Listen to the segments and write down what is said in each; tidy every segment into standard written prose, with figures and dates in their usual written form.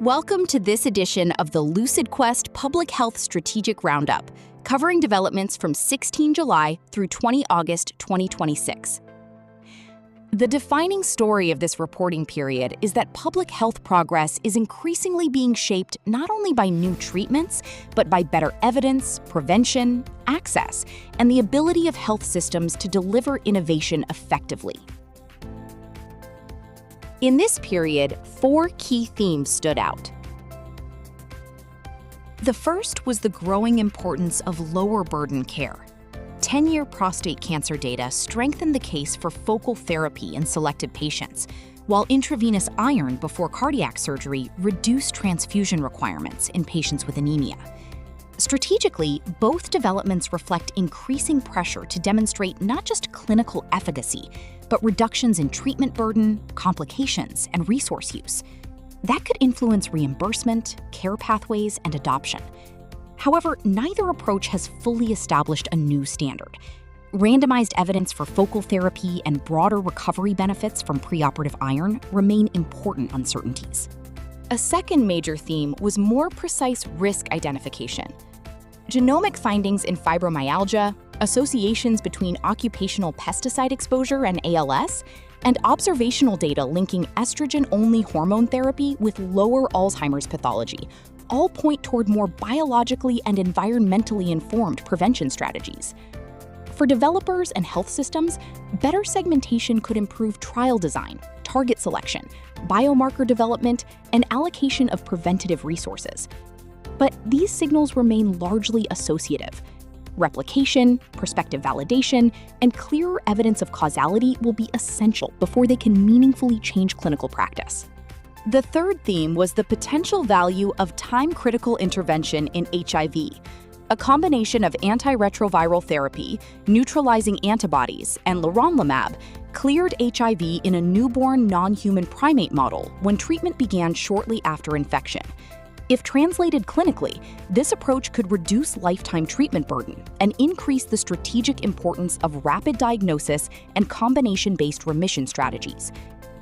Welcome to this edition of the LucidQuest Public Health Strategic Roundup, covering developments from 16 July through 20 August 2026. The defining story of this reporting period is that public health progress is increasingly being shaped not only by new treatments, but by better evidence, prevention, access, and the ability of health systems to deliver innovation effectively. In this period, 4 key themes stood out. The first was the growing importance of lower burden care. 10-year prostate cancer data strengthened the case for focal therapy in selected patients, while intravenous iron before cardiac surgery reduced transfusion requirements in patients with anemia. Strategically, both developments reflect increasing pressure to demonstrate not just clinical efficacy, but reductions in treatment burden, complications, and resource use. That could influence reimbursement, care pathways, and adoption. However, neither approach has fully established a new standard. Randomized evidence for focal therapy and broader recovery benefits from preoperative iron remain important uncertainties. A second major theme was more precise risk identification. Genomic findings in fibromyalgia, associations between occupational pesticide exposure and ALS, and observational data linking estrogen-only hormone therapy with lower Alzheimer's pathology all point toward more biologically and environmentally informed prevention strategies. For developers and health systems, better segmentation could improve trial design, target selection, biomarker development, and allocation of preventative resources. But these signals remain largely associative. Replication, prospective validation, and clearer evidence of causality will be essential before they can meaningfully change clinical practice. The third theme was the potential value of time-critical intervention in HIV. A combination of antiretroviral therapy, neutralizing antibodies, and leronlimab cleared HIV in a newborn non-human primate model when treatment began shortly after infection. If translated clinically, this approach could reduce lifetime treatment burden and increase the strategic importance of rapid diagnosis and combination-based remission strategies.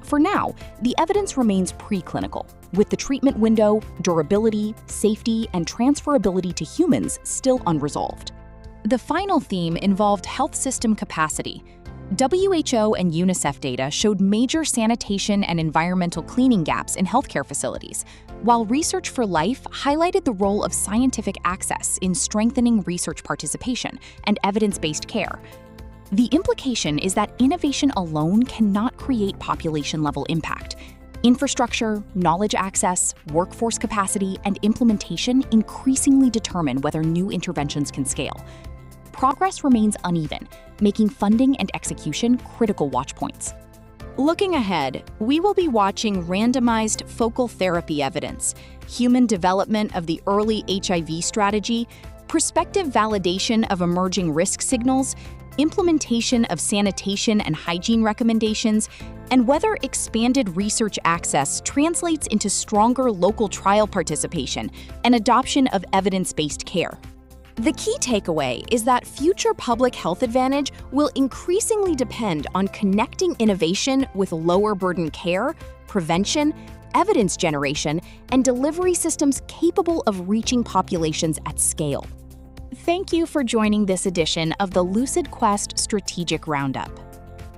For now, the evidence remains preclinical, with the treatment window, durability, safety, and transferability to humans still unresolved. The final theme involved health system capacity. WHO and UNICEF data showed major sanitation and environmental cleaning gaps in healthcare facilities, while Research for Life highlighted the role of scientific access in strengthening research participation and evidence-based care. The implication is that innovation alone cannot create population-level impact. Infrastructure, knowledge access, workforce capacity, and implementation increasingly determine whether new interventions can scale. Progress remains uneven, making funding and execution critical watch points. Looking ahead, we will be watching randomized focal therapy evidence, human development of the early HIV strategy, prospective validation of emerging risk signals, implementation of sanitation and hygiene recommendations, and whether expanded research access translates into stronger local trial participation and adoption of evidence-based care. The key takeaway is that future public health advantage will increasingly depend on connecting innovation with lower burden care, prevention, evidence generation, and delivery systems capable of reaching populations at scale. Thank you for joining this edition of the LucidQuest Strategic Roundup.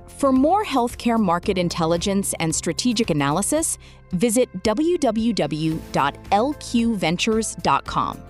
For more healthcare market intelligence and strategic analysis, visit www.lqventures.com.